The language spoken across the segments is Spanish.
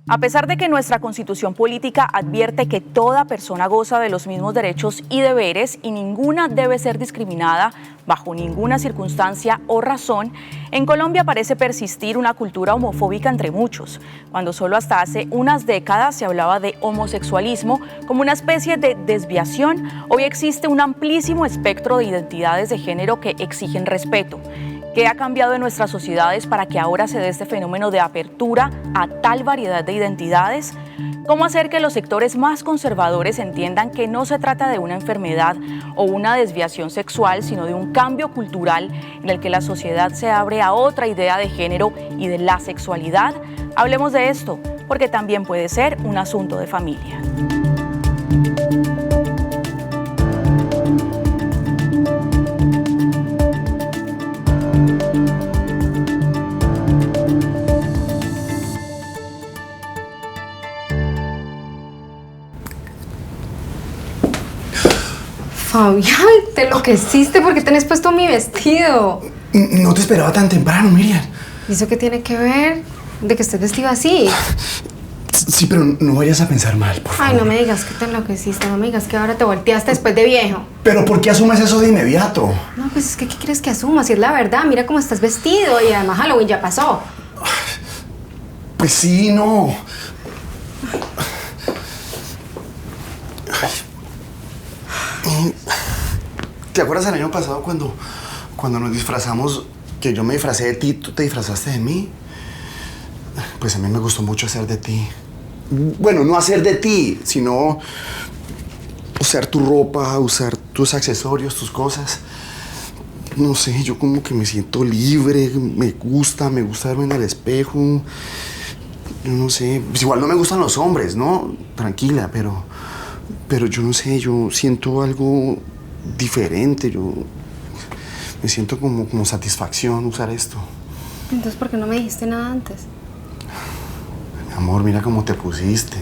A pesar de que nuestra Constitución política advierte que toda persona goza de los mismos derechos y deberes y ninguna debe ser discriminada bajo ninguna circunstancia o razón, en Colombia parece persistir una cultura homofóbica entre muchos, cuando solo hasta hace unas décadas se hablaba de homosexualismo como una especie de desviación. Hoy existe un amplísimo espectro de identidades de género que exigen respeto. ¿Qué ha cambiado en nuestras sociedades para que ahora se dé este fenómeno de apertura a tal variedad de identidades? ¿Cómo hacer que los sectores más conservadores entiendan que no se trata de una enfermedad o una desviación sexual, sino de un cambio cultural en el que la sociedad se abre a otra idea de género y de la sexualidad? Hablemos de esto, porque también puede ser un asunto de familia. Fabián, te enloqueciste porque tenés puesto mi vestido. No te esperaba tan temprano, Miriam. ¿Y eso qué tiene que ver? De que estés vestido así. Sí, pero no vayas a pensar mal, por favor. Ay, no me digas que te enloqueciste, no me digas que ahora te volteaste después de viejo. ¿Pero por qué asumes eso de inmediato? No, pues es que ¿qué quieres que asuma? Si es la verdad, mira cómo estás vestido y además Halloween ya pasó. Pues sí, no. ¿Te acuerdas el año pasado cuando nos disfrazamos, que yo me disfracé de ti, tú te disfrazaste de mí? Pues a mí me gustó mucho hacer de ti. Bueno, no hacer de ti, sino usar tu ropa, usar tus accesorios, tus cosas. No sé, yo como que me siento libre, me gusta verme en el espejo. Yo no sé, pues igual no me gustan los hombres, ¿no? Tranquila, pero yo no sé, yo siento algo diferente, yo me siento como satisfacción usar esto. Entonces, ¿por qué no me dijiste nada antes? Mi amor, mira cómo te pusiste.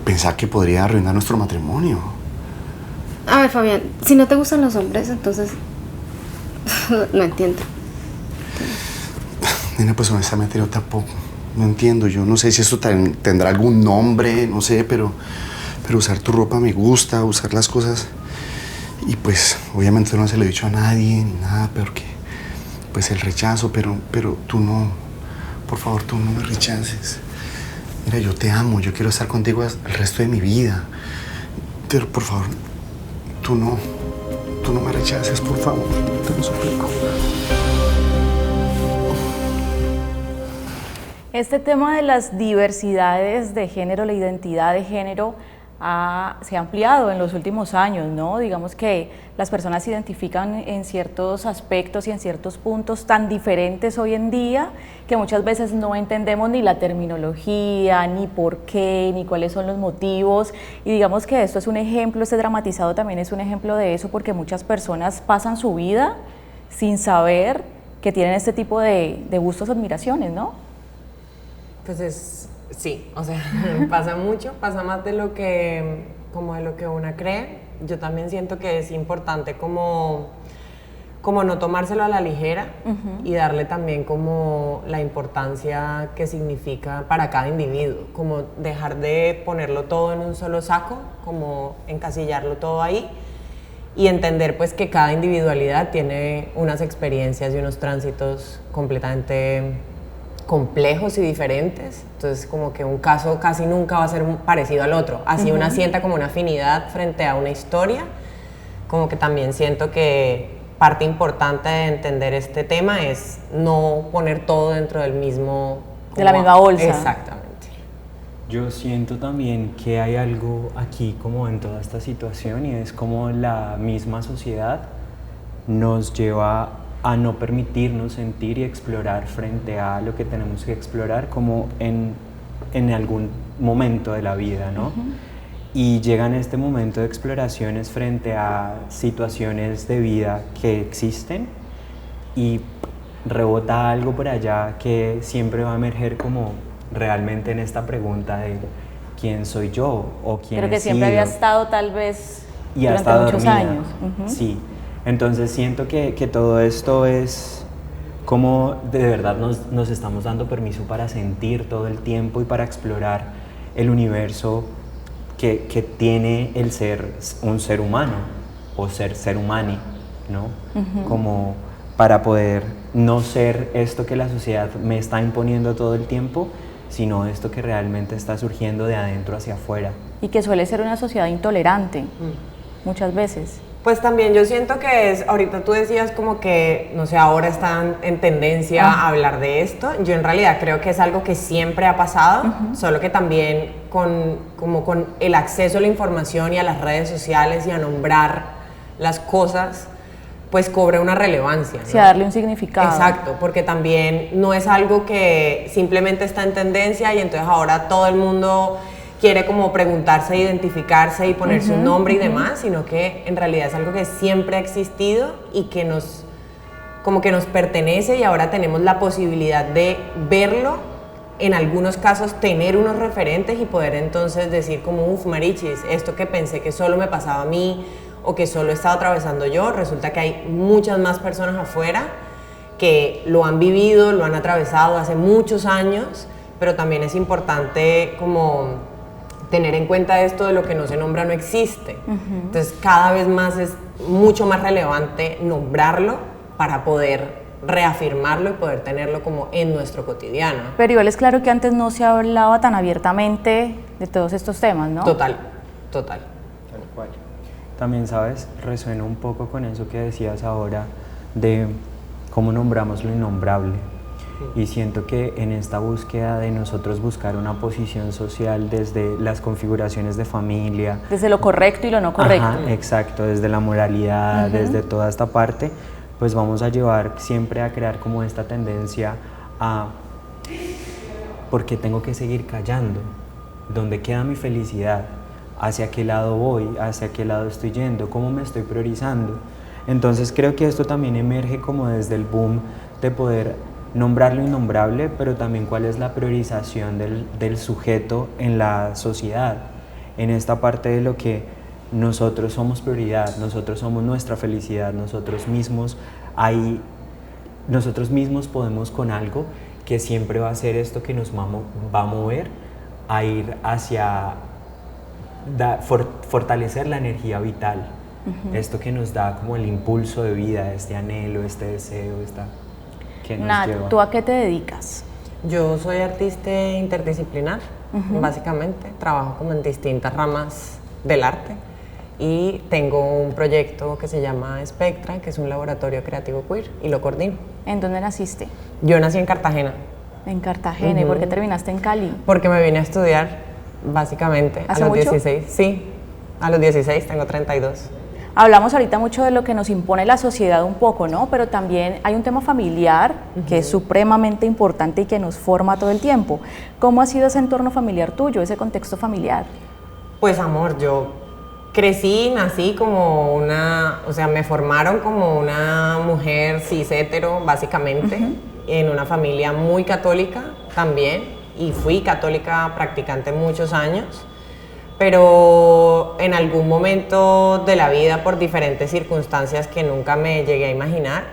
Pensaba que podría arruinar nuestro matrimonio. A ver, Fabián, si no te gustan los hombres, entonces no entiendo. Nena, pues honestamente yo tampoco. No entiendo, yo no sé si esto tendrá algún nombre, no sé, pero usar tu ropa me gusta, usar las cosas. Y pues, obviamente no se lo he dicho a nadie, ni nada, peor que pues el rechazo, pero tú no, por favor, tú no me rechaces. Mira, yo te amo, yo quiero estar contigo el resto de mi vida. Pero por favor, tú no me rechaces, por favor, te lo suplico. Este tema de las diversidades de género, la identidad de género, se ha ampliado en los últimos años, ¿no? Digamos que las personas se identifican en ciertos aspectos y en ciertos puntos tan diferentes hoy en día que muchas veces no entendemos ni la terminología, ni por qué, ni cuáles son los motivos. Y digamos que esto es un ejemplo, este dramatizado también es un ejemplo de eso, porque muchas personas pasan su vida sin saber que tienen este tipo de gustos o admiraciones, ¿no? Pues sí, o sea, pasa mucho, pasa más de lo que una cree. Yo también siento que es importante como no tomárselo a la ligera y darle también como la importancia que significa para cada individuo, como dejar de ponerlo todo en un solo saco, como encasillarlo todo ahí y entender pues que cada individualidad tiene unas experiencias y unos tránsitos completamente complejos y diferentes, entonces como que un caso casi nunca va a ser parecido al otro, así una sienta como una afinidad frente a una historia, como que también siento que parte importante de entender este tema es no poner todo dentro del mismo... de la misma bolsa. Exactamente. Yo siento también que hay algo aquí como en toda esta situación y es como la misma sociedad nos lleva a no permitirnos sentir y explorar frente a lo que tenemos que explorar como en algún momento de la vida, ¿no? Y llegan este momento de exploraciones frente a situaciones de vida que existen y rebota algo por allá que siempre va a emerger como realmente en esta pregunta de quién soy yo o quién Pero que he siempre sido. había estado tal vez Y durante muchos dormida. años. Sí, entonces siento que todo esto es cómo de verdad nos estamos dando permiso para sentir todo el tiempo y para explorar el universo que tiene el ser un ser humano o ser humani, ¿no? Como para poder no ser esto que la sociedad me está imponiendo todo el tiempo, sino esto que realmente está surgiendo de adentro hacia afuera. Y que suele ser una sociedad intolerante, muchas veces. Pues también yo siento que es, ahorita tú decías como que, no sé, ahora están en tendencia a hablar de esto. Yo en realidad creo que es algo que siempre ha pasado, solo que también con el acceso a la información y a las redes sociales y a nombrar las cosas, pues cobra una relevancia, ¿no? Sí, a darle un significado. Exacto, porque también no es algo que simplemente está en tendencia y entonces ahora todo el mundo quiere como preguntarse, identificarse y ponerse un nombre y demás, sino que en realidad es algo que siempre ha existido y que nos pertenece, y ahora tenemos la posibilidad de verlo, en algunos casos tener unos referentes y poder entonces decir como, uff, marichis, esto que pensé que solo me pasaba a mí o que solo estaba atravesando yo, resulta que hay muchas más personas afuera que lo han vivido, lo han atravesado hace muchos años, pero también es importante como tener en cuenta esto de lo que no se nombra no existe. Entonces cada vez más es mucho más relevante nombrarlo para poder reafirmarlo y poder tenerlo como en nuestro cotidiano. Pero igual es claro que antes no se hablaba tan abiertamente de todos estos temas, ¿no? Total. Tal cual. También, ¿sabes? Resuena un poco con eso que decías ahora de cómo nombramos lo innombrable. Y siento que en esta búsqueda de nosotros buscar una posición social desde las configuraciones de familia, Desde lo correcto y lo no correcto. ajá, exacto, desde la moralidad, desde toda esta parte, pues vamos a llevar siempre a crear como esta tendencia a ¿por qué tengo que seguir callando? ¿Dónde queda mi felicidad? ¿Hacia qué lado voy? ¿Hacia qué lado estoy yendo? ¿Cómo me estoy priorizando? Entonces creo que esto también emerge como desde el boom de poder nombrar lo innombrable, pero también cuál es la priorización del sujeto en la sociedad, en esta parte de lo que nosotros somos prioridad, nosotros somos nuestra felicidad, nosotros mismos podemos con algo que siempre va a ser esto que nos va a mover a ir hacia fortalecer la energía vital, esto que nos da como el impulso de vida, este anhelo, este deseo, que nos Nat, lleva. ¿tú a qué te dedicas? Yo soy artista interdisciplinar, básicamente. Trabajo como en distintas ramas del arte y tengo un proyecto que se llama Spectra, que es un laboratorio creativo queer, y lo coordino. ¿En dónde naciste? Yo nací en Cartagena En Cartagena. ¿Y por qué terminaste en Cali? porque me vine a estudiar, básicamente, ¿Hace a los mucho? 16. Sí, a los 16, tengo 32. Hablamos ahorita mucho de lo que nos impone la sociedad un poco, ¿no? Pero también hay un tema familiar que es supremamente importante y que nos forma todo el tiempo. ¿Cómo ha sido ese entorno familiar tuyo, ese contexto familiar? Pues amor, yo crecí, nací como me formaron como una mujer cis hetero, básicamente, en una familia muy católica también, y fui católica practicante muchos años, pero en algún momento de la vida, por diferentes circunstancias que nunca me llegué a imaginar,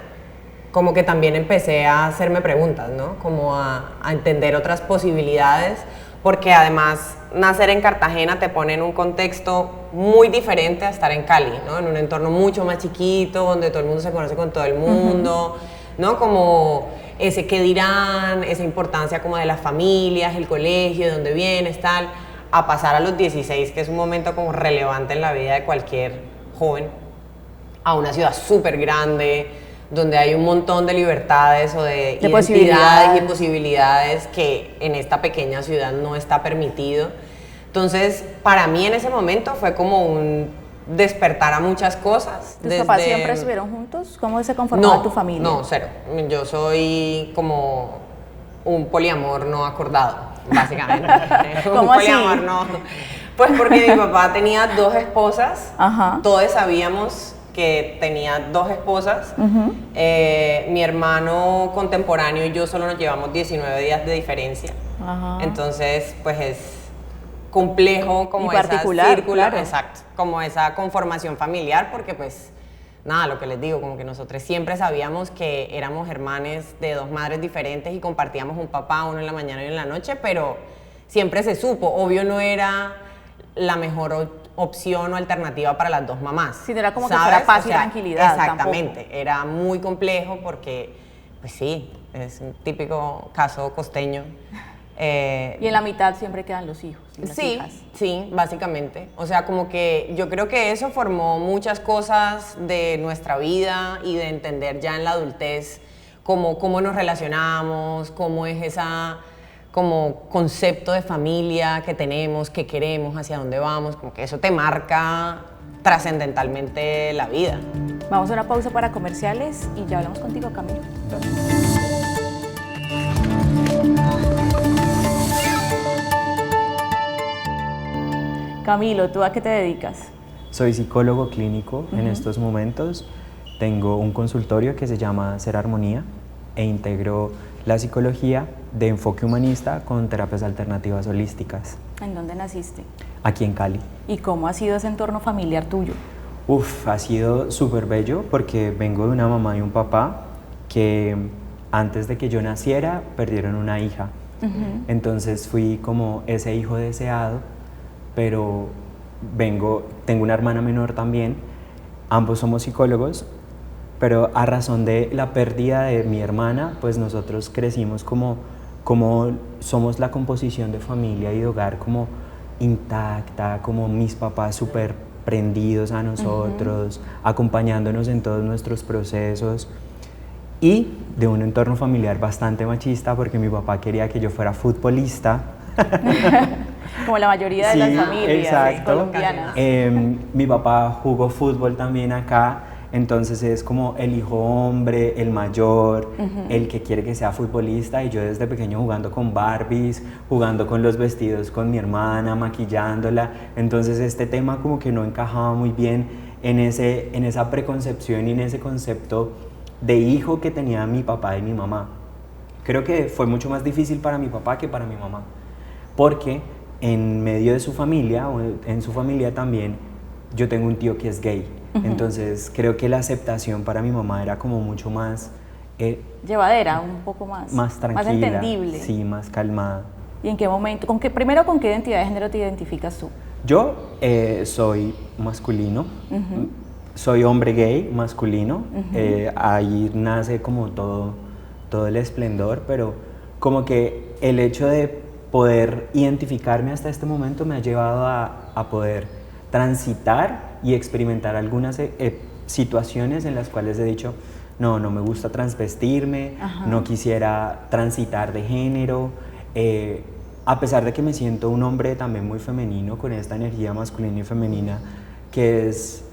como que también empecé a hacerme preguntas, ¿no? Como a entender otras posibilidades, porque además nacer en Cartagena te pone en un contexto muy diferente a estar en Cali, ¿no? En un entorno mucho más chiquito, donde todo el mundo se conoce con todo el mundo, ¿no? Como ese qué dirán, esa importancia como de las familias, el colegio, de dónde vienes, tal, a pasar a los 16, que es un momento como relevante en la vida de cualquier joven, a una ciudad súper grande, donde hay un montón de libertades o de identidades y posibilidades que en esta pequeña ciudad no está permitido. Entonces, para mí en ese momento fue como un despertar a muchas cosas. ¿Tus papás siempre estuvieron juntos? ¿Cómo se conformaba tu familia? No, cero. Yo soy como un poliamor no acordado, básicamente. ¿Cómo un así? poliamor no. Pues porque mi papá tenía 2 esposas, Ajá. todos sabíamos que tenía 2 esposas. Mi hermano contemporáneo y yo solo nos llevamos 19 días de diferencia. Ajá. Entonces, pues es complejo como Y particular, ese círculo, claro. exacto, como esa conformación familiar, porque pues nada, lo que les digo, como que nosotros siempre sabíamos que éramos hermanes de 2 madres diferentes y compartíamos un papá, uno en la mañana y uno en la noche, pero siempre se supo. Obvio no era la mejor opción o alternativa para las 2 mamás. Sí, no era como que ¿sabes? fuera paz O y sea, tranquilidad. Exactamente, Tampoco. era muy complejo porque, pues sí, es un típico caso costeño. Y en la mitad siempre quedan los hijos y las Sí, hijas. sí, básicamente. O sea, como que yo creo que eso formó muchas cosas de nuestra vida y de entender ya en la adultez cómo nos relacionamos, cómo es esa como concepto de familia que tenemos, que queremos, hacia dónde vamos, como que eso te marca trascendentalmente la vida. Vamos a una pausa para comerciales y ya hablamos contigo, Camilo. Camilo, ¿tú a qué te dedicas? Soy psicólogo clínico en estos momentos. Tengo un consultorio que se llama Ser Armonía e integro la psicología de enfoque humanista con terapias alternativas holísticas. ¿En dónde naciste? Aquí en Cali. ¿Y cómo ha sido ese entorno familiar tuyo? Ha sido súper bello porque vengo de una mamá y un papá que antes de que yo naciera perdieron una hija. Entonces fui como ese hijo deseado, pero tengo una hermana menor también, ambos somos psicólogos, pero a razón de la pérdida de mi hermana, pues nosotros crecimos como somos la composición de familia y de hogar como intacta, como mis papás súper prendidos a nosotros, acompañándonos en todos nuestros procesos, y de un entorno familiar bastante machista porque mi papá quería que yo fuera futbolista. Como la mayoría de las familias colombianas. Mi papá jugó fútbol también acá, entonces es como el hijo hombre, el mayor, el que quiere que sea futbolista, y yo desde pequeño jugando con Barbies, jugando con los vestidos con mi hermana, maquillándola. Entonces este tema como que no encajaba muy bien en esa preconcepción y en ese concepto de hijo que tenía mi papá y mi mamá. Creo que fue mucho más difícil para mi papá que para mi mamá, porque en medio de su familia, o en su familia también, yo tengo un tío que es gay. Entonces creo que la aceptación para mi mamá era como mucho más llevadera, un poco más tranquila, más entendible. Sí, más calmada. ¿Y en qué momento, primero con qué identidad de género te identificas tú? Yo soy masculino, soy hombre gay masculino, ahí nace como todo el esplendor, pero como que el hecho de poder identificarme hasta este momento me ha llevado a poder transitar y experimentar algunas situaciones en las cuales he dicho, no me gusta transvestirme, no quisiera transitar de género, a pesar de que me siento un hombre también muy femenino, con esta energía masculina y femenina, que es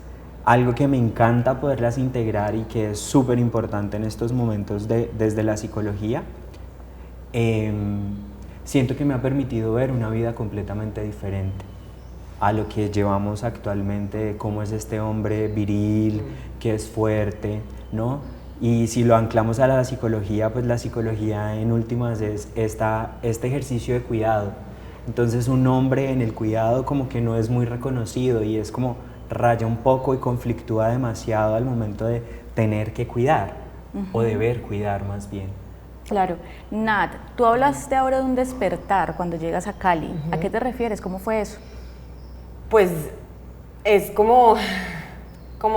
algo que me encanta poderlas integrar y que es súper importante en estos momentos desde la psicología. Siento que me ha permitido ver una vida completamente diferente a lo que llevamos actualmente, cómo es este hombre viril, que es fuerte, ¿no? Y si lo anclamos a la psicología, pues la psicología en últimas es este ejercicio de cuidado. Entonces un hombre en el cuidado como que no es muy reconocido y es como raya un poco y conflictúa demasiado al momento de tener que cuidar o deber cuidar más bien. Claro. Nat, tú hablaste ahora de un despertar cuando llegas a Cali. ¿A qué te refieres? ¿Cómo fue eso? Pues es como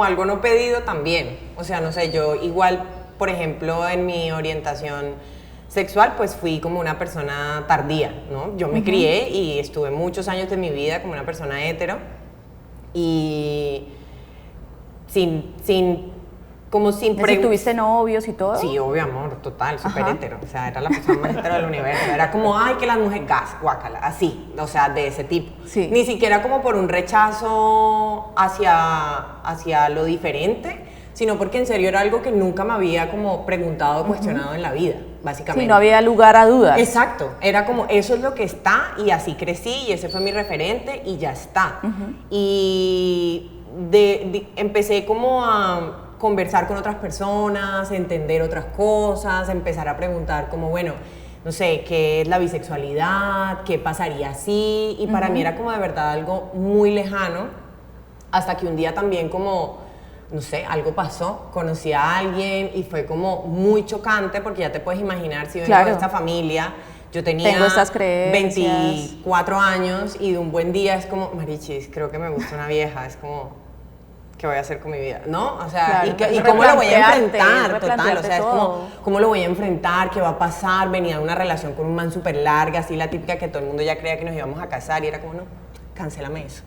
algo no pedido también. O sea, no sé, yo igual, por ejemplo, en mi orientación sexual, pues fui como una persona tardía, ¿no? Yo me crié y estuve muchos años de mi vida como una persona hetero y sin ¿Tuviste novios y todo? Sí, obvio, amor, total, súper hetero. O sea, era la persona más hetero del universo. Era como, ay, que las mujeres gas, guácala, así. O sea, de ese tipo. Sí. Ni siquiera como por un rechazo hacia lo diferente, sino porque en serio era algo que nunca me había como preguntado o cuestionado en la vida, básicamente. Sí, no había lugar a dudas. Exacto, era como, eso es lo que está y así crecí y ese fue mi referente y ya está. Y empecé como a conversar con otras personas, entender otras cosas, empezar a preguntar como, bueno, no sé, ¿qué es la bisexualidad? ¿Qué pasaría así? Y para mí era como de verdad algo muy lejano, hasta que un día también como no sé, algo pasó, conocí a alguien y fue como muy chocante porque ya te puedes imaginar si vengo Claro. de esta familia, yo tenía Tengo estas creencias. 24 años y de un buen día es como, marichis, creo que me gusta una vieja, es como, ¿qué voy a hacer con mi vida? ¿No? O sea, Claro. ¿y cómo lo voy a Replantearte, enfrentar? Total, o replantearte sea, es como, todo. ¿cómo lo voy a enfrentar? ¿Qué va a pasar? Venía de una relación con un man súper larga, así la típica que todo el mundo ya creía que nos íbamos a casar y era como, no, cancélame eso.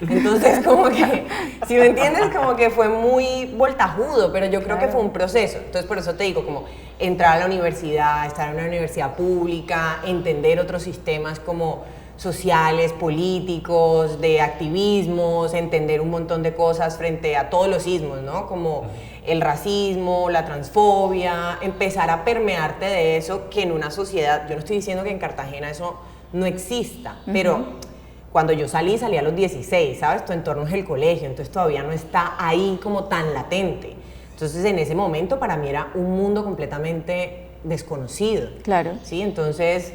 Entonces como que, si me entiendes, como que fue muy voltajudo, pero yo creo que fue un proceso. Entonces por eso te digo, como entrar a la universidad, estar en una universidad pública, entender otros sistemas como sociales, políticos, de activismos, entender un montón de cosas frente a todos los ismos, ¿no? Como el racismo, la transfobia, empezar a permearte de eso que en una sociedad, yo no estoy diciendo que en Cartagena eso no exista, pero cuando yo salí a los 16, ¿sabes? Tu entorno es el colegio, entonces todavía no está ahí como tan latente. Entonces en ese momento para mí era un mundo completamente desconocido. Claro. ¿Sí? Entonces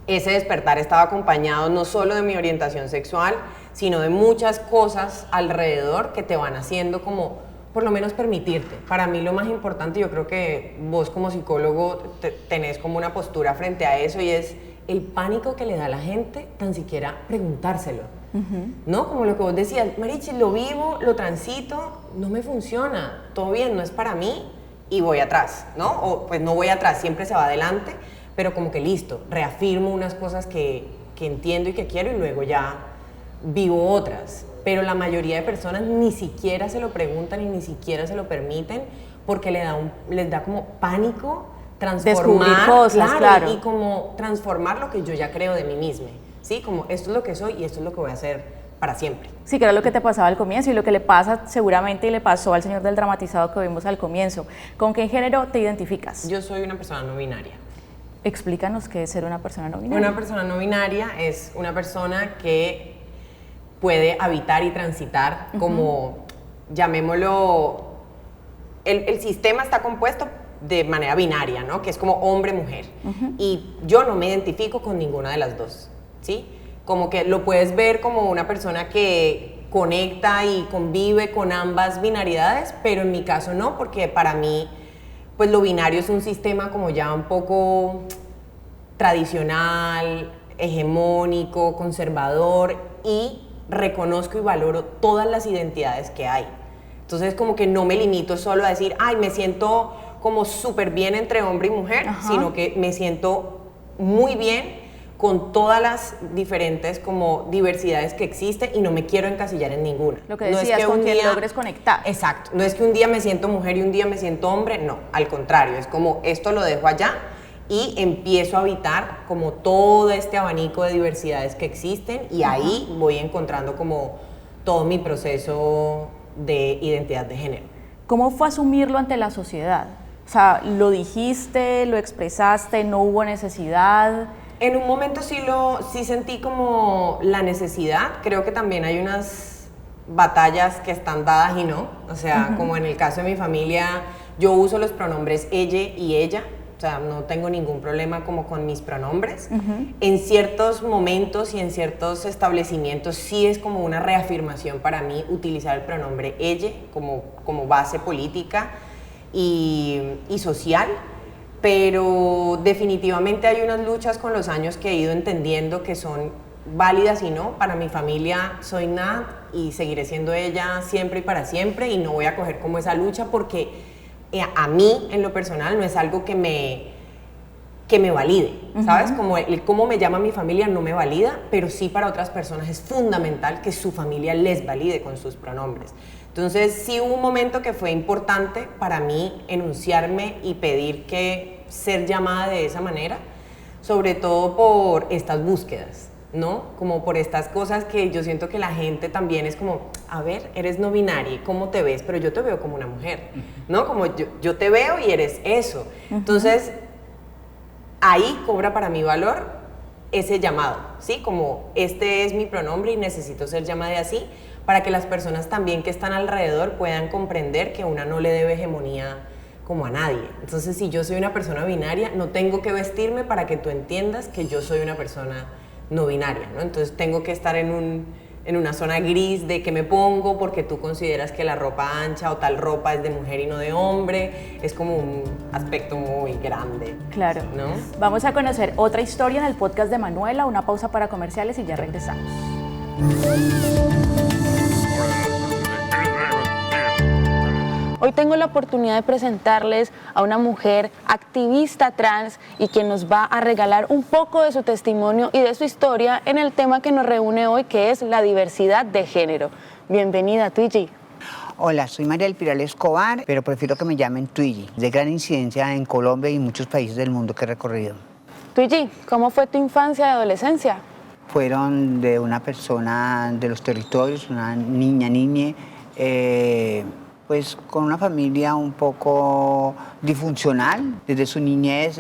ese despertar estaba acompañado no solo de mi orientación sexual, sino de muchas cosas alrededor que te van haciendo como, por lo menos permitirte. Para mí lo más importante, yo creo que vos como psicólogo tenés como una postura frente a eso y es el pánico que le da a la gente tan siquiera preguntárselo. ¿No? Como lo que vos decías, Marichi, lo vivo, lo transito, no me funciona, todo bien, no es para mí y voy atrás, ¿no? O pues no voy atrás, siempre se va adelante, pero como que listo, reafirmo unas cosas que entiendo y que quiero y luego ya vivo otras. Pero la mayoría de personas ni siquiera se lo preguntan y ni siquiera se lo permiten porque les da como pánico transformar, descubrir cosas, claro. y como transformar lo que yo ya creo de mí misma, ¿sí? Como esto es lo que soy y esto es lo que voy a hacer para siempre. Sí, que era lo que te pasaba al comienzo y lo que le pasa seguramente y le pasó al señor del dramatizado que vimos al comienzo. ¿Con qué género te identificas? Yo soy una persona no binaria. Explícanos qué es ser una persona no binaria. Una persona no binaria es una persona que puede habitar y transitar como, llamémoslo, el sistema está compuesto de manera binaria, ¿no? Que es como hombre-mujer. Y yo no me identifico con ninguna de las dos, ¿sí? Como que lo puedes ver como una persona que conecta y convive con ambas binaridades, pero en mi caso no, porque para mí, pues lo binario es un sistema como ya un poco tradicional, hegemónico, conservador, y reconozco y valoro todas las identidades que hay. Entonces como que no me limito solo a decir, ay, me siento como súper bien entre hombre y mujer, sino que me siento muy bien con todas las diferentes como diversidades que existen y no me quiero encasillar en ninguna. Lo que decías, no es con quien logres conectar. Exacto, no es que un día me siento mujer y un día me siento hombre, no, al contrario, es como esto lo dejo allá y empiezo a habitar como todo este abanico de diversidades que existen y ahí voy encontrando como todo mi proceso de identidad de género. ¿Cómo fue asumirlo ante la sociedad? O sea, ¿lo dijiste, lo expresaste, no hubo necesidad? En un momento sí sentí como la necesidad, creo que también hay unas batallas que están dadas y no, o sea, como en el caso de mi familia, yo uso los pronombres ella y ella, o sea, no tengo ningún problema como con mis pronombres. En ciertos momentos y en ciertos establecimientos sí es como una reafirmación para mí utilizar el pronombre ella como base política y social, pero definitivamente hay unas luchas con los años que he ido entendiendo que son válidas y no. Para mi familia soy Nat y seguiré siendo ella siempre y para siempre y no voy a coger como esa lucha porque a mí en lo personal no es algo que me valide, ¿sabes? Como el cómo me llama mi familia no me valida, pero sí para otras personas es fundamental que su familia les valide con sus pronombres. Entonces sí hubo un momento que fue importante para mí enunciarme y pedir que ser llamada de esa manera, sobre todo por estas búsquedas, ¿no? Como por estas cosas que yo siento que la gente también es como, a ver, eres no binaria, ¿cómo te ves? Pero yo te veo como una mujer, ¿no? Como yo te veo y eres eso. Entonces ahí cobra para mí valor ese llamado, ¿sí? Como este es mi pronombre y necesito ser llamada así, para que las personas también que están alrededor puedan comprender que una no le debe hegemonía como a nadie. Entonces, si yo soy una persona binaria, no tengo que vestirme para que tú entiendas que yo soy una persona no binaria, ¿no? Entonces, tengo que estar en un en una zona gris de qué me pongo porque tú consideras que la ropa ancha o tal ropa es de mujer y no de hombre. Es como un aspecto muy grande. Claro. ¿No? Vamos a conocer otra historia en el podcast de Manuela, una pausa para comerciales y ya regresamos. Hoy tengo la oportunidad de presentarles a una mujer activista trans y quien nos va a regalar un poco de su testimonio y de su historia en el tema que nos reúne hoy, que es la diversidad de género. Bienvenida, Twiggy. Hola, soy María del Pilar Escobar, pero prefiero que me llamen Twiggy, de gran incidencia en Colombia y muchos países del mundo que he recorrido. Twiggy, ¿cómo fue tu infancia y adolescencia? Fueron de una persona de los territorios, una niña, pues con una familia un poco disfuncional. Desde su niñez,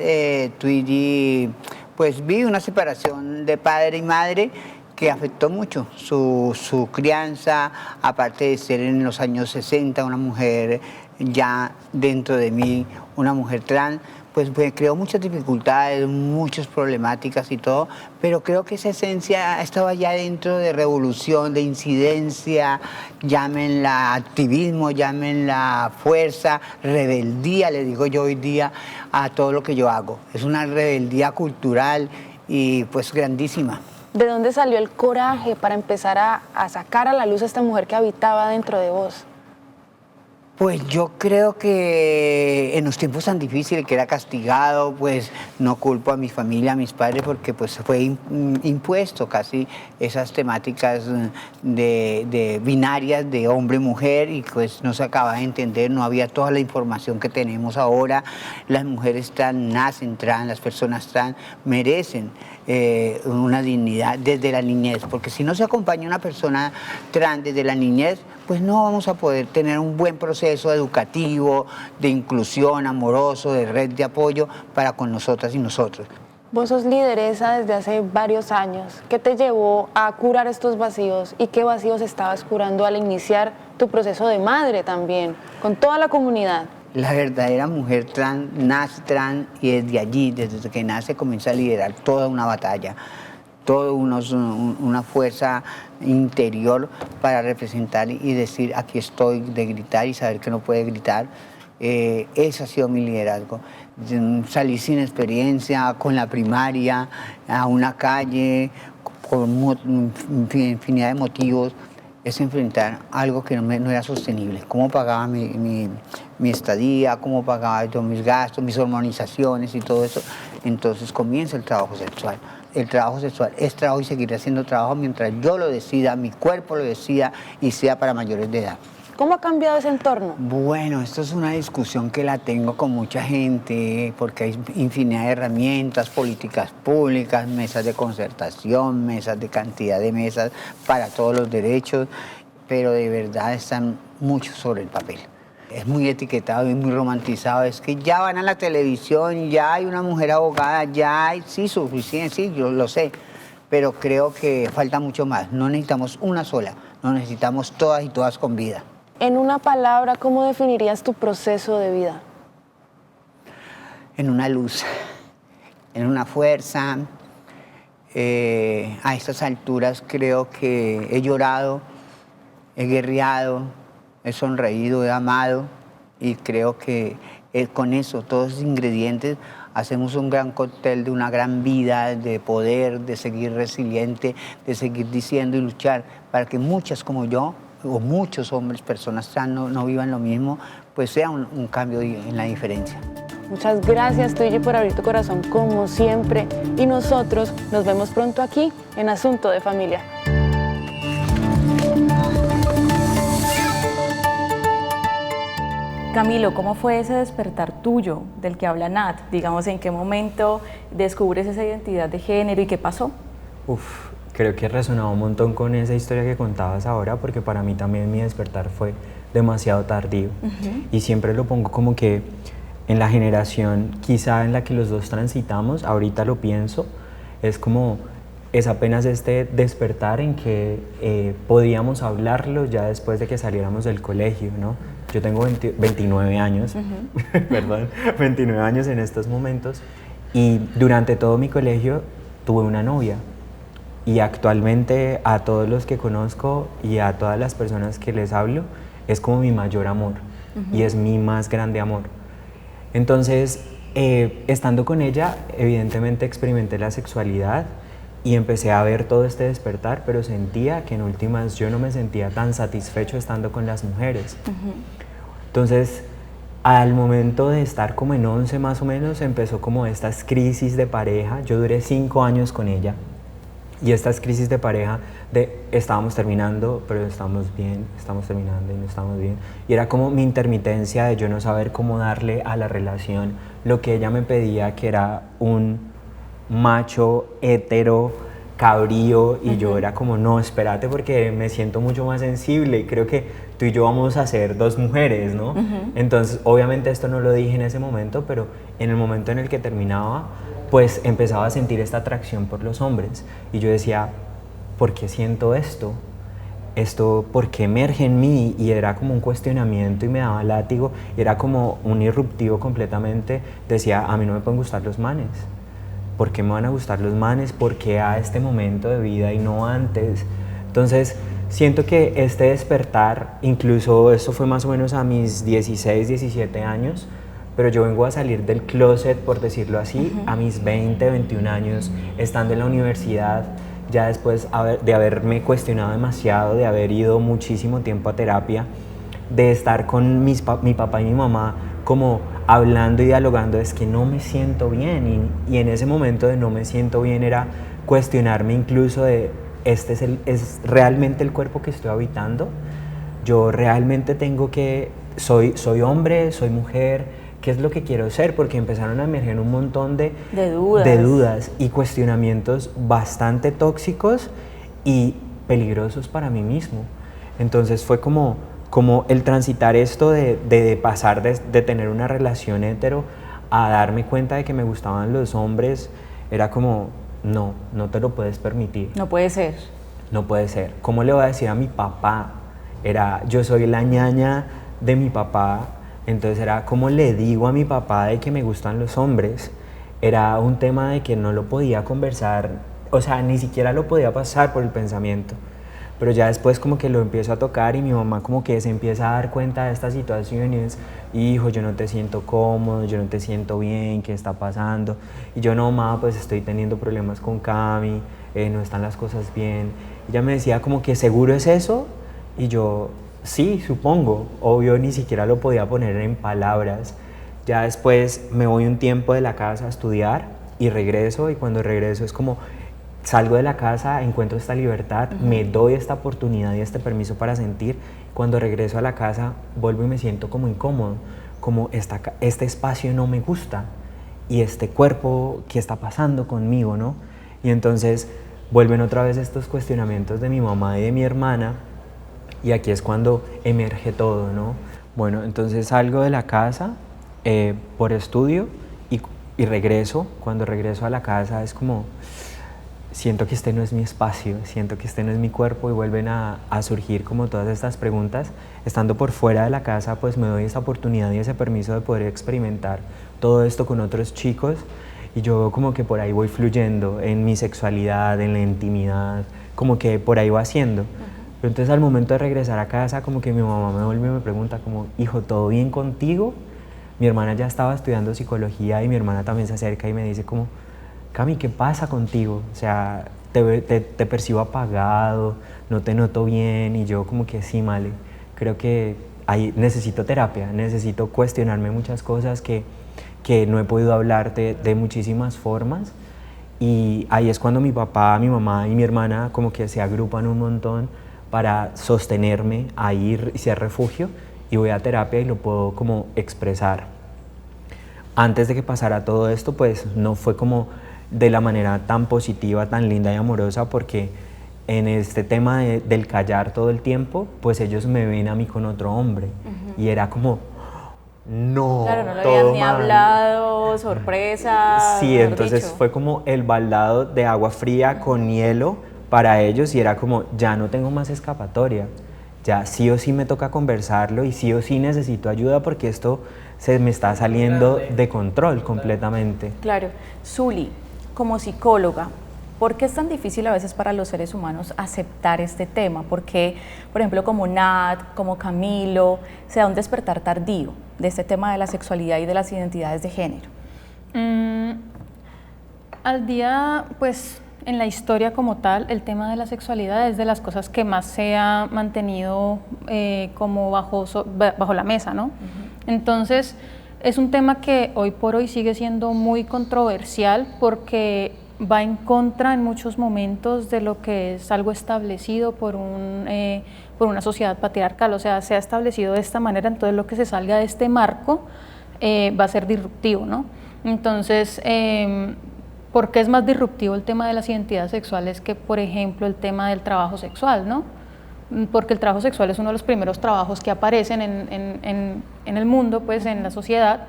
Twiggy pues vive una separación de padre y madre que afectó mucho su crianza, aparte de ser en los años 60 una mujer ya dentro de mí, una mujer trans, pues creó muchas dificultades, muchas problemáticas y todo, pero creo que esa esencia estaba ya dentro de revolución, de incidencia, llámenla activismo, llámenla fuerza, rebeldía, le digo yo hoy día a todo lo que yo hago. Es una rebeldía cultural y pues grandísima. ¿De dónde salió el coraje para empezar a sacar a la luz a esta mujer que habitaba dentro de vos? Pues yo creo que en los tiempos tan difíciles que era castigado, pues no culpo a mi familia, a mis padres, porque pues fue impuesto casi esas temáticas de binarias de hombre-mujer y pues no se acababa de entender, no había toda la información que tenemos ahora. Las mujeres trans nacen trans, las personas trans merecen una dignidad desde la niñez, porque si no se acompaña una persona trans desde la niñez, pues no vamos a poder tener un buen proceso educativo, de inclusión, amoroso, de red de apoyo para con nosotras y nosotros. Vos sos lideresa desde hace varios años. ¿Qué te llevó a curar estos vacíos y qué vacíos estabas curando al iniciar tu proceso de madre también, con toda la comunidad? La verdadera mujer trans nace trans y desde allí, desde que nace, comienza a liderar toda una batalla, toda una fuerza interior para representar y decir aquí estoy, de gritar y saber que no puede gritar. Ese ha sido mi liderazgo. Salí sin experiencia, con la primaria, a una calle, con infinidad de motivos. Es enfrentar algo que no era sostenible. ¿Cómo pagaba mi estadía? ¿Cómo pagaba yo mis gastos, mis hormonizaciones y todo eso? Entonces comienza el trabajo sexual. El trabajo sexual es trabajo y seguirá siendo trabajo mientras yo lo decida, mi cuerpo lo decida y sea para mayores de edad. ¿Cómo ha cambiado ese entorno? Bueno, esto es una discusión que la tengo con mucha gente porque hay infinidad de herramientas, políticas públicas, mesas de concertación, mesas de cantidad de mesas para todos los derechos, pero de verdad están mucho sobre el papel. Es muy etiquetado y muy romantizado, es que ya van a la televisión, ya hay una mujer abogada, ya hay, sí, suficiente, sí, yo lo sé, pero creo que falta mucho más. No necesitamos una sola, no necesitamos todas y todas con vida. En una palabra, ¿cómo definirías tu proceso de vida? En una luz, en una fuerza. A estas alturas creo que he llorado, he guerreado, he sonreído, he amado y creo que con eso, todos esos ingredientes, hacemos un gran cóctel de una gran vida, de poder, de seguir resiliente, de seguir diciendo y luchar para que muchas como yo, o muchos hombres, personas trans no vivan lo mismo, pues sea un cambio en la diferencia. Muchas gracias, Twiggy, por abrir tu corazón como siempre. Y nosotros nos vemos pronto aquí en Asunto de Familia. Camilo, ¿cómo fue ese despertar tuyo del que habla Nat? Digamos, ¿en qué momento descubres esa identidad de género y qué pasó? Creo que resonaba un montón con esa historia que contabas ahora, porque para mí también mi despertar fue demasiado tardío. Y siempre lo pongo como que en la generación quizá en la que los dos transitamos, ahorita lo pienso, es como es apenas este despertar en que podíamos hablarlo ya después de que saliéramos del colegio, ¿no? Yo tengo 29 años, perdón, 29 años en estos momentos y durante todo mi colegio tuve una novia Y actualmente a todos los que conozco y a todas las personas que les hablo, es como mi mayor amor y es mi más grande amor. Entonces, estando con ella, evidentemente experimenté la sexualidad y empecé a ver todo este despertar, pero sentía que en últimas yo no me sentía tan satisfecho estando con las mujeres. Entonces, al momento de estar como en 11 más o menos, empezó como estas crisis de pareja. Yo duré 5 años con ella. Y estas crisis de pareja de estábamos terminando, pero estamos bien, estamos terminando y no estamos bien. Y era como mi intermitencia de yo no saber cómo darle a la relación lo que ella me pedía, que era un macho hetero, cabrío, y yo era como, no, espérate porque me siento mucho más sensible y creo que tú y yo vamos a ser 2 mujeres, ¿no? Entonces, obviamente esto no lo dije en ese momento, pero en el momento en el que terminaba, pues empezaba a sentir esta atracción por los hombres. Y yo decía, ¿por qué siento esto? ¿Esto por qué emerge en mí? Y era como un cuestionamiento y me daba látigo. Y era como un irruptivo completamente. Decía, a mí no me pueden gustar los manes. ¿Por qué me van a gustar los manes? ¿Por qué a este momento de vida y no antes? Entonces, siento que este despertar, incluso esto fue más o menos a mis 16, 17 años, pero yo vengo a salir del closet, por decirlo así, a mis 20, 21 años, estando en la universidad, ya después de haberme cuestionado demasiado, de haber ido muchísimo tiempo a terapia, de estar con mi papá y mi mamá como hablando y dialogando, es que no me siento bien, y en ese momento de no me siento bien era cuestionarme incluso de, ¿es realmente el cuerpo que estoy habitando? Yo realmente soy hombre, soy mujer, ¿qué es lo que quiero ser? Porque empezaron a emerger un montón de dudas y cuestionamientos bastante tóxicos y peligrosos para mí mismo. Entonces fue como el transitar esto de pasar de tener una relación hetero a darme cuenta de que me gustaban los hombres, era como, no te lo puedes permitir. No puede ser. No puede ser. ¿Cómo le voy a decir a mi papá? Yo soy la ñaña de mi papá. Entonces era, ¿cómo le digo a mi papá de que me gustan los hombres? Era un tema de que no lo podía conversar, o sea, ni siquiera lo podía pasar por el pensamiento. Pero ya después como que lo empiezo a tocar y mi mamá como que se empieza a dar cuenta de estas situaciones. Hijo, yo no te siento cómodo, yo no te siento bien, ¿qué está pasando? Y yo, no, mamá, pues estoy teniendo problemas con Cami, no están las cosas bien. Y ella me decía como que, ¿seguro es eso? Y yo, sí, supongo. Obvio, ni siquiera lo podía poner en palabras. Ya después me voy un tiempo de la casa a estudiar y regreso, y cuando regreso es como salgo de la casa, encuentro esta libertad, me doy esta oportunidad y este permiso para sentir. Cuando regreso a la casa vuelvo y me siento como incómodo, como este espacio no me gusta y este cuerpo, ¿qué está pasando conmigo, no? Y entonces vuelven otra vez estos cuestionamientos de mi mamá y de mi hermana. Y aquí es cuando emerge todo, ¿no? Bueno, entonces salgo de la casa por estudio y regreso. Cuando regreso a la casa es como, siento que este no es mi espacio, siento que este no es mi cuerpo, y vuelven a surgir como todas estas preguntas. Estando por fuera de la casa, pues me doy esa oportunidad y ese permiso de poder experimentar todo esto con otros chicos, y yo como que por ahí voy fluyendo en mi sexualidad, en la intimidad, como que por ahí va haciendo. Pero entonces al momento de regresar a casa, como que mi mamá me vuelve y me pregunta como, hijo, ¿todo bien contigo? Mi hermana ya estaba estudiando psicología y mi hermana también se acerca y me dice como, Cami, ¿qué pasa contigo? O sea, te percibo apagado, no te noto bien. Y yo como que sí, Male, creo que necesito terapia, necesito cuestionarme muchas cosas que no he podido hablar de muchísimas formas. Y ahí es cuando mi papá, mi mamá y mi hermana como que se agrupan un montón para sostenerme, a ir y ser refugio, y voy a terapia y lo puedo como expresar. Antes de que pasara todo esto, pues no fue como de la manera tan positiva, tan linda y amorosa, porque en este tema del callar todo el tiempo, pues ellos me ven a mí con otro hombre, y era como, no, claro, no lo todo habían ni mal. Hablado, sorpresa. Sí, mejor entonces dicho. fue como el baldado de agua fría con hielo para ellos, y era como, ya no tengo más escapatoria, ya sí o sí me toca conversarlo y sí o sí necesito ayuda porque esto se me está saliendo de control completamente. Claro. Zuli, como psicóloga, ¿Por qué es tan difícil a veces para los seres humanos aceptar este tema? Porque, por ejemplo, como Nat, como Camilo, se da un despertar tardío de este tema de la sexualidad y de las identidades de género. Al día, pues, en la historia como tal, el tema de la sexualidad es de las cosas que más se ha mantenido como bajo la mesa, ¿no? Entonces, es un tema que hoy por hoy sigue siendo muy controversial porque va en contra en muchos momentos de lo que es algo establecido por una sociedad patriarcal. O sea, se ha establecido de esta manera, entonces lo que se salga de este marco va a ser disruptivo, ¿no? Entonces, ¿por qué es más disruptivo el tema de las identidades sexuales que, por ejemplo, el tema del trabajo sexual, ¿no? Porque el trabajo sexual es uno de los primeros trabajos que aparecen en el mundo, pues en la sociedad,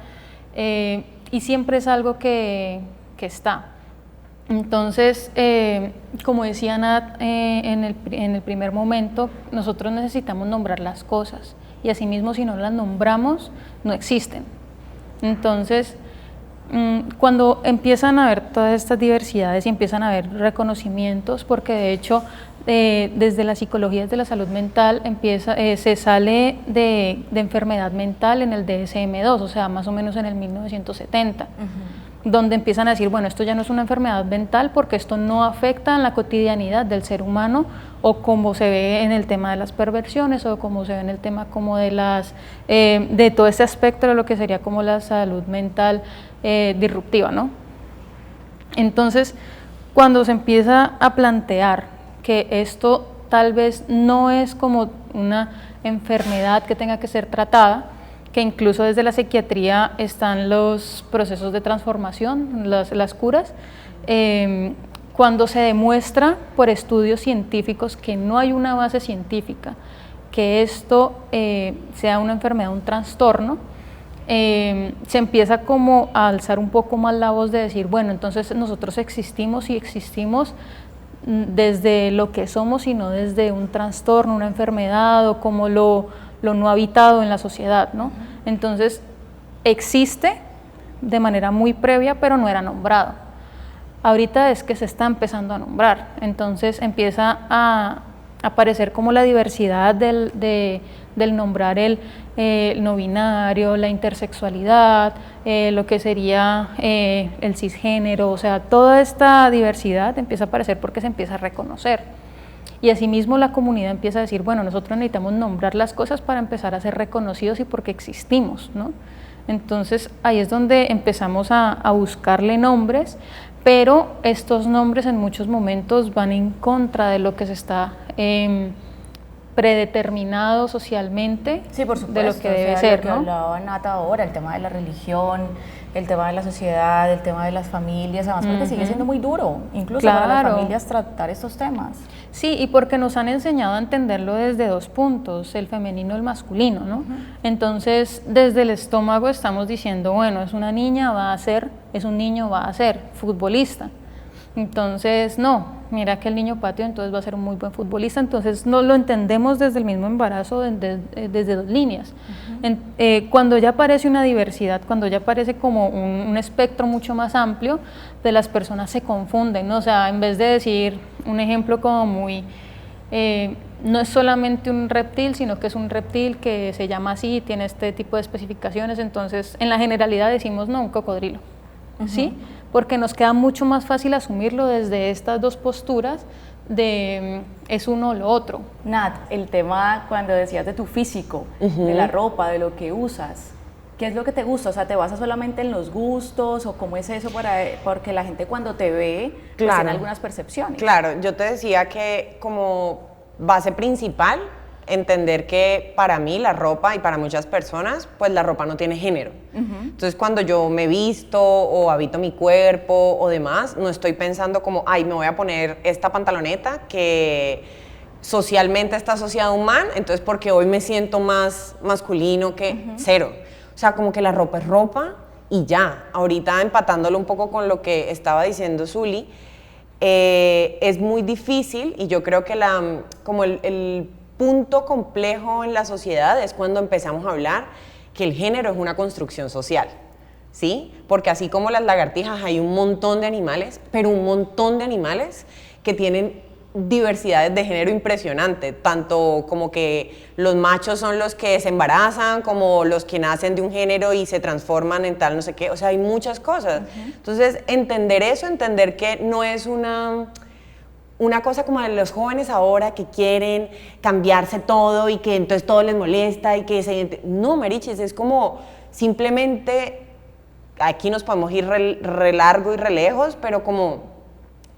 y siempre es algo que está. Entonces, como decía Nat en el primer momento, nosotros necesitamos nombrar las cosas, y asimismo si no las nombramos, no existen. Entonces, cuando empiezan a haber todas estas diversidades y empiezan a haber reconocimientos, porque de hecho desde la psicología, desde la salud mental, se sale de enfermedad mental en el DSM-2, o sea, más o menos en el 1970, donde empiezan a decir, bueno, esto ya no es una enfermedad mental porque esto no afecta en la cotidianidad del ser humano, o como se ve en el tema de las perversiones, o como se ve en el tema como de todo este aspecto de lo que sería como la salud mental disruptiva, ¿no? Entonces, cuando se empieza a plantear que esto tal vez no es como una enfermedad que tenga que ser tratada, que incluso desde la psiquiatría están los procesos de transformación, las curas, cuando se demuestra por estudios científicos que no hay una base científica, que esto sea una enfermedad, un trastorno, se empieza como a alzar un poco más la voz de decir, bueno, entonces nosotros existimos y existimos desde lo que somos y no desde un trastorno, una enfermedad o como lo no habitado en la sociedad, ¿no? Entonces existe de manera muy previa, pero no era nombrado. Ahorita es que se está empezando a nombrar, entonces empieza a aparecer como la diversidad del nombrar el no binario, la intersexualidad, lo que sería el cisgénero, o sea, toda esta diversidad empieza a aparecer porque se empieza a reconocer. Y asimismo la comunidad empieza a decir, bueno, nosotros necesitamos nombrar las cosas para empezar a ser reconocidos y porque existimos, ¿no? Entonces ahí es donde empezamos a buscarle nombres, pero estos nombres en muchos momentos van en contra de lo que se está predeterminado socialmente, sí, por supuesto, de lo que debe ser, lo que ¿no? hablaba Nata ahora, el tema de la religión, el tema de la sociedad, el tema de las familias, además porque sigue siendo muy duro, incluso para las familias tratar estos temas. Sí, y porque nos han enseñado a entenderlo desde dos puntos, el femenino y el masculino, ¿no? Entonces, desde el estómago estamos diciendo, bueno, es una niña, va a ser, es un niño, va a ser futbolista. Entonces, no, mira que el niño patio entonces va a ser un muy buen futbolista, entonces no lo entendemos desde el mismo embarazo, desde dos líneas. Cuando ya aparece una diversidad, cuando ya aparece como un espectro mucho más amplio, de las personas se confunden, ¿no? O sea, en vez de decir un ejemplo como muy, no es solamente un reptil, sino que es un reptil que se llama así, tiene este tipo de especificaciones, entonces en la generalidad decimos, no, un cocodrilo, ¿sí? Porque nos queda mucho más fácil asumirlo desde estas dos posturas de es uno o lo otro. Nat, el tema cuando decías de tu físico, de la ropa, de lo que usas, ¿qué es lo que te gusta? O sea, ¿te basas solamente en los gustos o cómo es eso? Porque la gente cuando te ve pues, tiene algunas percepciones. Claro, yo te decía que como base principal, entender que para mí la ropa y para muchas personas, pues la ropa no tiene género. Entonces cuando yo me visto o habito mi cuerpo o demás, no estoy pensando como, ay, me voy a poner esta pantaloneta que socialmente está asociada a un man, entonces porque hoy me siento más masculino que cero. O sea, como que la ropa es ropa y ya. Ahorita empatándolo un poco con lo que estaba diciendo Zuli, es muy difícil y yo creo que como el punto complejo en la sociedad es cuando empezamos a hablar que el género es una construcción social, ¿sí? Porque así como las lagartijas hay un montón de animales, pero un montón de animales que tienen diversidades de género impresionante, tanto como que los machos son los que se embarazan, como los que nacen de un género y se transforman en tal no sé qué, o sea, hay muchas cosas. Entonces, entender eso, entender que no es una cosa como de los jóvenes ahora que quieren cambiarse todo y que entonces todo les molesta y que no, marichis, es como simplemente, aquí nos podemos ir re largo y re lejos, pero como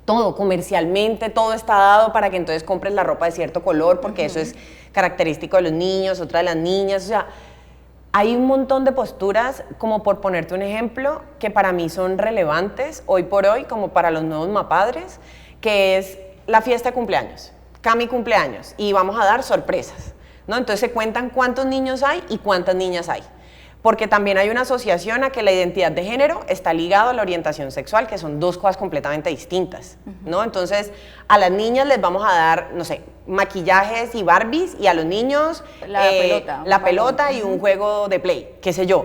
todo, comercialmente, todo está dado para que entonces compres la ropa de cierto color, porque eso es característico de los niños, otra de las niñas, o sea, hay un montón de posturas, como por ponerte un ejemplo, que para mí son relevantes hoy por hoy, como para los nuevos mapadres, que es la fiesta de cumpleaños, Cami cumpleaños, y vamos a dar sorpresas, ¿no? Entonces se cuentan cuántos niños hay y cuántas niñas hay. Porque también hay una asociación a que la identidad de género está ligada a la orientación sexual, que son dos cosas completamente distintas, ¿no? Entonces, a las niñas les vamos a dar, no sé, maquillajes y Barbies, y a los niños la pelota y un juego de Play, qué sé yo.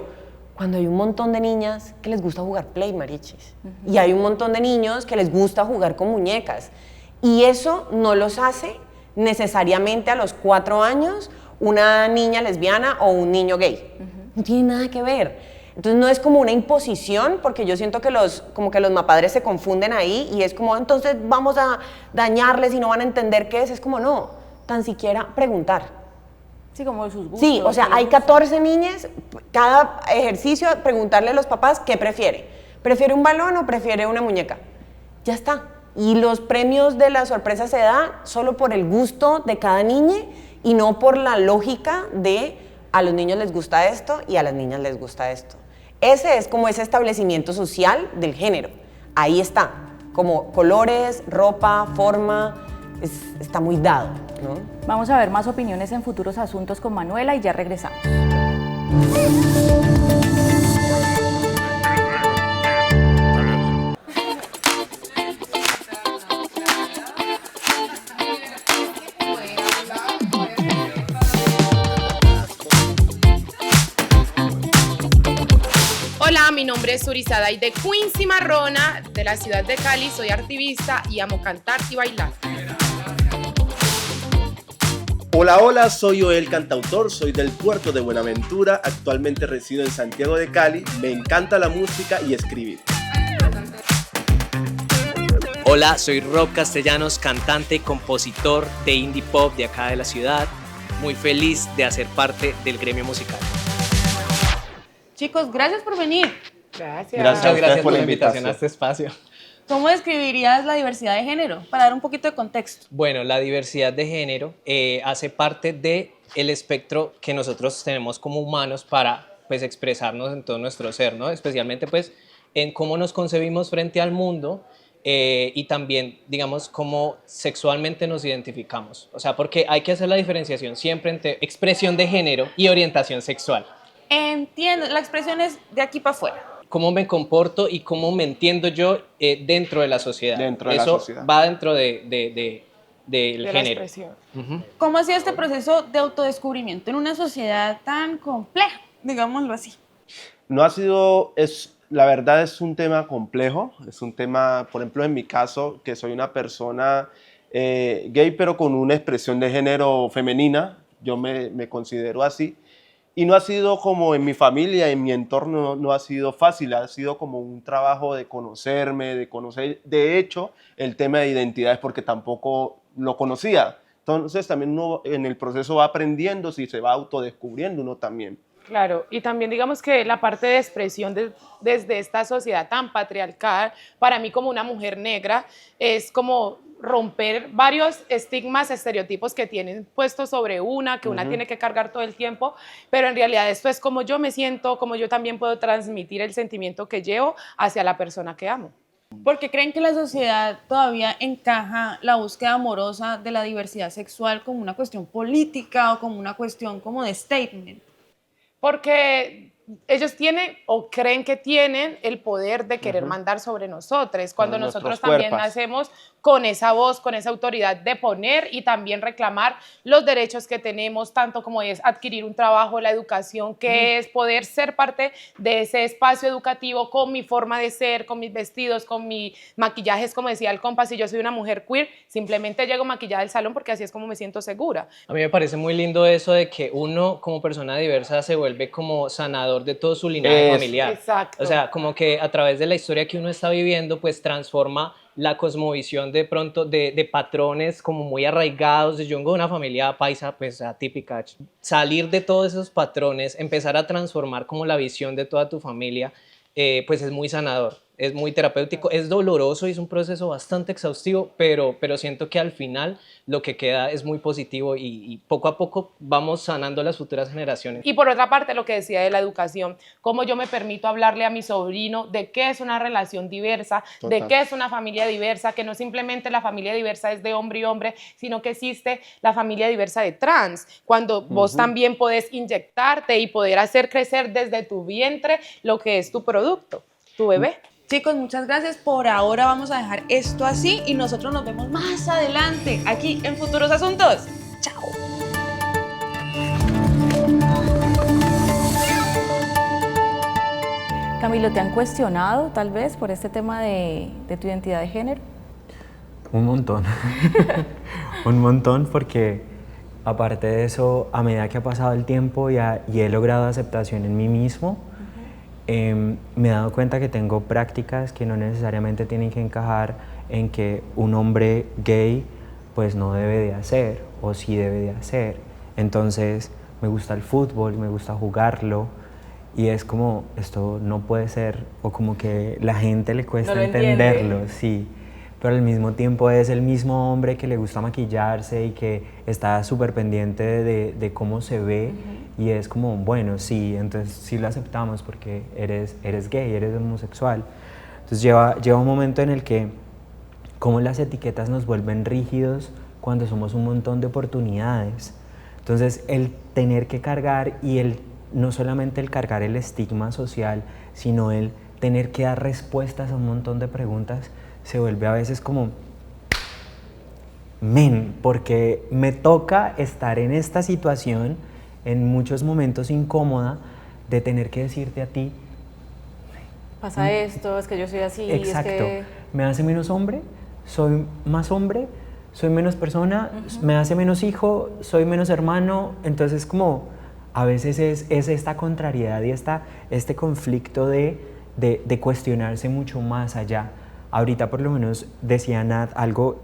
Cuando hay un montón de niñas que les gusta jugar Play, marichis, y hay un montón de niños que les gusta jugar con muñecas, y eso no los hace necesariamente a los 4 años una niña lesbiana o un niño gay. No tiene nada que ver. Entonces no es como una imposición, porque yo siento que como que los mapadres se confunden ahí y es como, entonces vamos a dañarles y no van a entender qué es. Es como, no, tan siquiera preguntar. Sí, como de sus gustos. Sí, o sea, hay 14 niñas, cada ejercicio preguntarle a los papás qué prefiere. ¿Prefiere un balón o prefiere una muñeca? Ya está. Y los premios de la sorpresa se dan solo por el gusto de cada niña y no por la lógica de a los niños les gusta esto y a las niñas les gusta esto. Ese es como ese establecimiento social del género. Ahí está, como colores, ropa, forma, está muy dado, ¿no? Vamos a ver más opiniones en futuros asuntos con Manuela y ya regresamos. Hola, mi nombre es Surizada y de Quincy Marrona, de la ciudad de Cali. Soy activista y amo cantar y bailar. Hola, hola, soy Joel, cantautor, soy del puerto de Buenaventura, actualmente resido en Santiago de Cali, me encanta la música y escribir. Hola, soy Rob Castellanos, cantante y compositor de indie pop de acá de la ciudad, muy feliz de hacer parte del gremio musical. Chicos, gracias por venir. Gracias. Gracias por la invitación a este espacio. ¿Cómo describirías la diversidad de género? Para dar un poquito de contexto. Bueno, la diversidad de género hace parte del espectro que nosotros tenemos como humanos para pues, expresarnos en todo nuestro ser, ¿no? Especialmente pues, en cómo nos concebimos frente al mundo y también, digamos, cómo sexualmente nos identificamos. O sea, porque hay que hacer la diferenciación siempre entre expresión de género y orientación sexual. Entiendo, la expresión es de aquí para afuera. Cómo me comporto y cómo me entiendo yo dentro de la sociedad. Dentro de Eso la sociedad. va dentro del La género. expresión. ¿Cómo ha sido este proceso de autodescubrimiento en una sociedad tan compleja, digámoslo así? No ha sido, la verdad es un tema complejo, es un tema, por ejemplo, en mi caso, que soy una persona gay, pero con una expresión de género femenina, yo me considero así. Y no ha sido como en mi familia, en mi entorno, no ha sido fácil, ha sido como un trabajo de conocerme, de conocer, de hecho, el tema de identidades porque tampoco lo conocía. Entonces también uno en el proceso va aprendiendo, si se va autodescubriendo uno también. Claro, y también digamos que la parte de expresión desde esta sociedad tan patriarcal, para mí como una mujer negra, es como romper varios estigmas, estereotipos que tienen puestos sobre una, que una tiene que cargar todo el tiempo, pero en realidad esto es como yo me siento, como yo también puedo transmitir el sentimiento que llevo hacia la persona que amo. ¿Por qué creen que la sociedad todavía encaja la búsqueda amorosa de la diversidad sexual como una cuestión política o como una cuestión como de statement? Porque ellos tienen o creen que tienen el poder de querer mandar sobre nosotros, cuando Sobre nosotros nuestros también cuerpos. nacemos con esa voz, con esa autoridad de poner y también reclamar los derechos que tenemos, tanto como es adquirir un trabajo, la educación, que es poder ser parte de ese espacio educativo con mi forma de ser, con mis vestidos, con mis maquillajes, como decía el compa, si yo soy una mujer queer, simplemente llego maquillada al salón porque así es como me siento segura. A mí me parece muy lindo eso de que uno como persona diversa se vuelve como sanador de todo su linaje familiar. Exacto. O sea, como que a través de la historia que uno está viviendo, pues transforma la cosmovisión de pronto de patrones como muy arraigados. Yo vengo de una familia paisa, pues atípica. Salir de todos esos patrones, empezar a transformar como la visión de toda tu familia, pues es muy sanador. Es muy terapéutico, es doloroso y es un proceso bastante exhaustivo, pero siento que al final lo que queda es muy positivo y poco a poco vamos sanando las futuras generaciones. Y por otra parte, lo que decía de la educación, cómo yo me permito hablarle a mi sobrino de qué es una relación diversa, de qué es una familia diversa, que no simplemente la familia diversa es de hombre y hombre, sino que existe la familia diversa de trans, cuando vos también podés inyectarte y poder hacer crecer desde tu vientre lo que es tu producto, tu bebé. Chicos, muchas gracias. Por ahora vamos a dejar esto así y nosotros nos vemos más adelante aquí en Futuros Asuntos. Chao. Camilo, ¿te han cuestionado tal vez por este tema de tu identidad de género? Un montón. Un montón, porque aparte de eso, a medida que ha pasado el tiempo y he logrado aceptación en mí mismo, me he dado cuenta que tengo prácticas que no necesariamente tienen que encajar en que un hombre gay pues no debe de hacer o sí debe de hacer. Entonces me gusta el fútbol, me gusta jugarlo y es como esto no puede ser, o como que la gente le cuesta No lo entenderlo, sí. Pero al mismo tiempo es el mismo hombre que le gusta maquillarse y que está súper pendiente de cómo se ve, y es como, bueno, sí, entonces sí lo aceptamos porque eres gay, eres homosexual. Entonces lleva un momento en el que como las etiquetas nos vuelven rígidos cuando somos un montón de oportunidades. Entonces el tener que cargar no solamente el cargar el estigma social, sino el tener que dar respuestas a un montón de preguntas, se vuelve a veces como, porque me toca estar en esta situación, en muchos momentos incómoda, de tener que decirte a ti, Pasa esto, es que yo soy así. exacto, es que... ¿me hace menos hombre? ¿Soy más hombre? ¿Soy menos persona? ¿Me hace menos hijo? ¿Soy menos hermano? Entonces como a veces es esta contrariedad y este conflicto de cuestionarse mucho más allá. Ahorita por lo menos decía Nat algo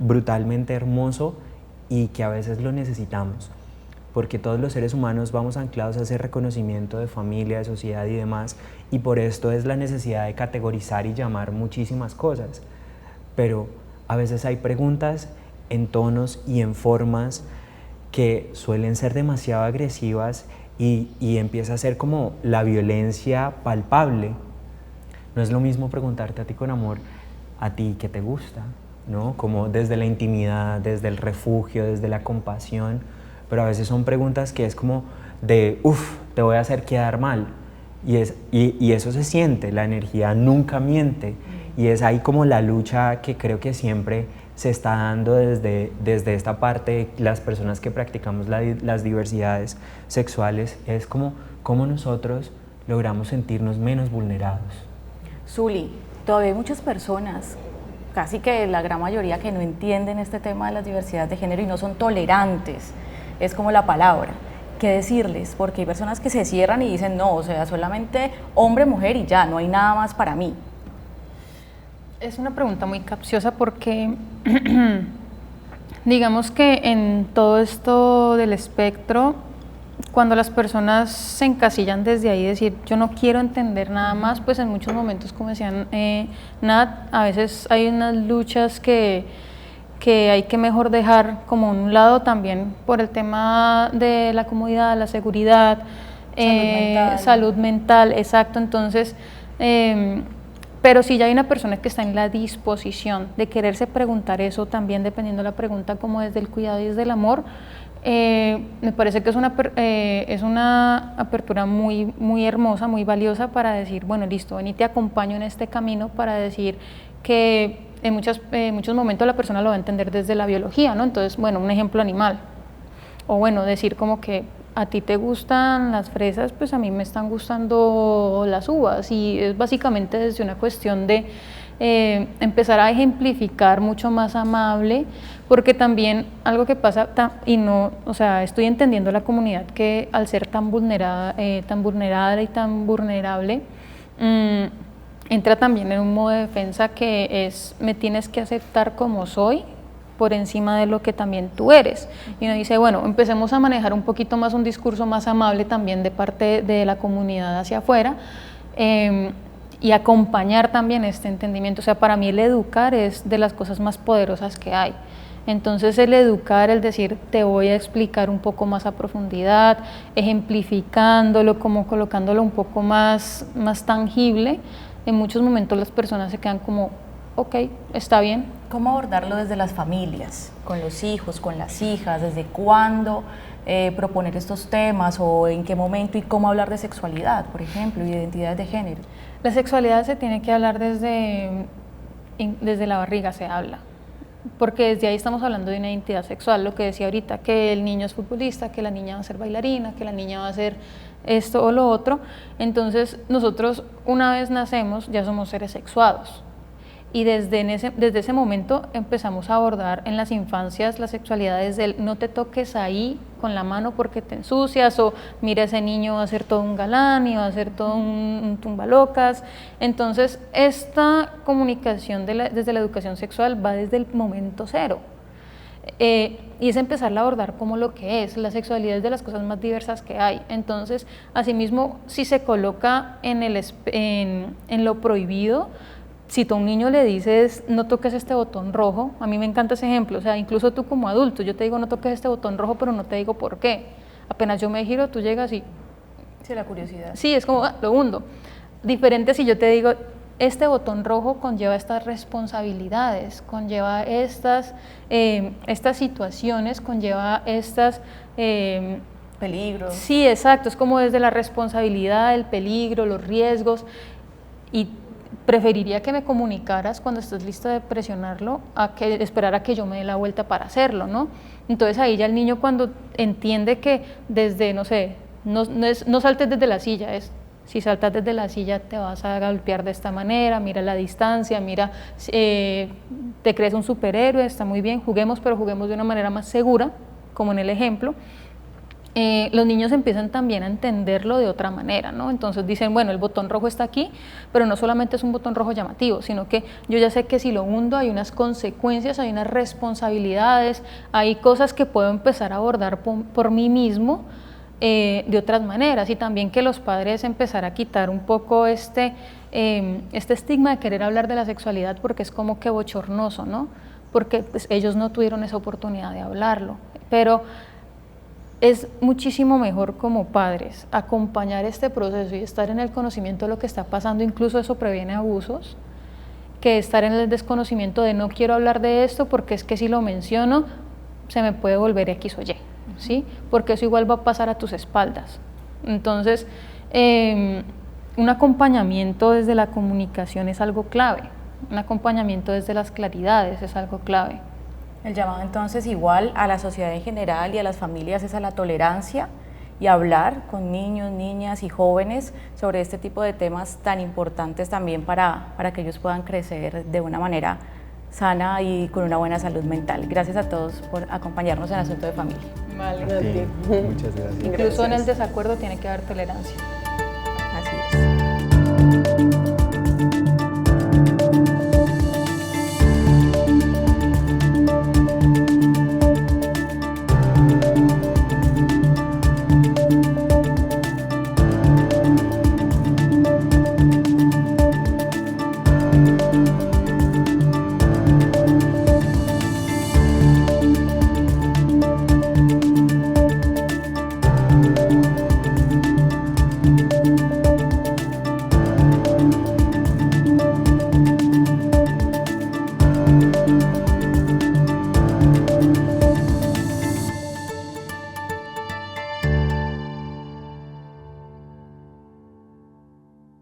brutalmente hermoso y que a veces lo necesitamos, porque todos los seres humanos vamos anclados a ese reconocimiento de familia, de sociedad y demás, y por esto es la necesidad de categorizar y llamar muchísimas cosas. Pero a veces hay preguntas en tonos y en formas que suelen ser demasiado agresivas y empieza a ser como la violencia palpable. No es lo mismo preguntarte a ti con amor, a ti qué te gusta, ¿no? Como desde la intimidad, desde el refugio, desde la compasión, pero a veces son preguntas que es como de, te voy a hacer quedar mal, y eso se siente, la energía nunca miente, y es ahí como la lucha que creo que siempre se está dando desde esta parte, las personas que practicamos las diversidades sexuales, es como cómo nosotros logramos sentirnos menos vulnerados. Zuli, todavía hay muchas personas, casi que la gran mayoría, que no entienden este tema de las diversidades de género y no son tolerantes, es como la palabra. ¿Qué decirles? Porque hay personas que se cierran y dicen, no, o sea, solamente hombre, mujer y ya, no hay nada más para mí. Es una pregunta muy capciosa porque digamos que en todo esto del espectro, cuando las personas se encasillan desde ahí, decir yo no quiero entender nada más, pues en muchos momentos, como decían Nat, a veces hay unas luchas que hay que mejor dejar como a un lado también por el tema de la comodidad, la seguridad, salud mental, exacto. Entonces Pero si ya hay una persona que está en la disposición de quererse preguntar eso, también dependiendo de la pregunta, como desde el cuidado y desde el amor, me parece que es una apertura muy, muy hermosa, muy valiosa para decir, bueno, listo, ven y te acompaño en este camino, para decir que en muchos momentos la persona lo va a entender desde la biología, ¿no? Entonces, bueno, un ejemplo animal, o bueno, decir como que a ti te gustan las fresas, pues a mí me están gustando las uvas, y es básicamente desde una cuestión de empezar a ejemplificar mucho más amable, porque también algo que pasa, y no, o sea, estoy entendiendo la comunidad que al ser tan vulnerada y tan vulnerable, entra también en un modo de defensa que es, me tienes que aceptar como soy, por encima de lo que también tú eres. Y uno dice, bueno, empecemos a manejar un poquito más un discurso más amable también de parte de la comunidad hacia afuera, y acompañar también este entendimiento. O sea, para mí el educar es de las cosas más poderosas que hay. Entonces el educar, el decir, te voy a explicar un poco más a profundidad, ejemplificándolo, como colocándolo un poco más tangible, en muchos momentos las personas se quedan como, ok, está bien. ¿Cómo abordarlo desde las familias, con los hijos, con las hijas? ¿Desde cuándo proponer estos temas, o en qué momento, y cómo hablar de sexualidad, por ejemplo, y de identidades de género? La sexualidad se tiene que hablar desde la barriga, se habla, porque desde ahí estamos hablando de una identidad sexual, lo que decía ahorita, que el niño es futbolista, que la niña va a ser bailarina, que la niña va a ser esto o lo otro. Entonces nosotros, una vez nacemos, ya somos seres sexuados. Y desde ese momento empezamos a abordar en las infancias la sexualidad desde el no te toques ahí con la mano porque te ensucias, o mira, ese niño va a ser todo un galán y va a ser todo un tumbalocas. Entonces esta comunicación desde la educación sexual va desde el momento cero. Y es empezar a abordar como lo que es. La sexualidad es de las cosas más diversas que hay. Entonces, asimismo, si se coloca en lo prohibido, si tú a un niño le dices, no toques este botón rojo, a mí me encanta ese ejemplo, o sea, incluso tú como adulto, yo te digo, no toques este botón rojo, pero no te digo por qué. Apenas yo me giro, tú llegas y... Sí, la curiosidad. Sí, es como, lo hundo. Diferente si yo te digo, este botón rojo conlleva estas responsabilidades, conlleva estas situaciones, conlleva estas... peligros. Sí, exacto, es como desde la responsabilidad, el peligro, los riesgos, y preferiría que me comunicaras cuando estés lista de presionarlo, a que esperar a que yo me dé la vuelta para hacerlo, ¿no? Entonces ahí ya el niño, cuando entiende que desde, no sé, no saltes desde la silla, es si saltas desde la silla te vas a golpear de esta manera, mira la distancia, mira, te crees un superhéroe, está muy bien, juguemos, pero juguemos de una manera más segura, como en el ejemplo. Los niños empiezan también a entenderlo de otra manera, ¿no? Entonces dicen, bueno, el botón rojo está aquí, pero no solamente es un botón rojo llamativo, sino que yo ya sé que si lo hundo hay unas consecuencias, hay unas responsabilidades, hay cosas que puedo empezar a abordar por mí mismo de otras maneras, y también que los padres empezar a quitar un poco este estigma de querer hablar de la sexualidad porque es como que bochornoso, ¿no? Porque pues, ellos no tuvieron esa oportunidad de hablarlo, pero es muchísimo mejor como padres acompañar este proceso y estar en el conocimiento de lo que está pasando, incluso eso previene abusos, que estar en el desconocimiento de no quiero hablar de esto porque es que si lo menciono se me puede volver X o Y, ¿sí? Porque eso igual va a pasar a tus espaldas. Entonces, un acompañamiento desde la comunicación es algo clave, un acompañamiento desde las claridades es algo clave. El llamado entonces igual a la sociedad en general y a las familias es a la tolerancia y hablar con niños, niñas y jóvenes sobre este tipo de temas tan importantes también para que ellos puedan crecer de una manera sana y con una buena salud mental. Gracias a todos por acompañarnos en Asunto de Familia. Vale, Muchas gracias. Incluso en el desacuerdo tiene que haber tolerancia.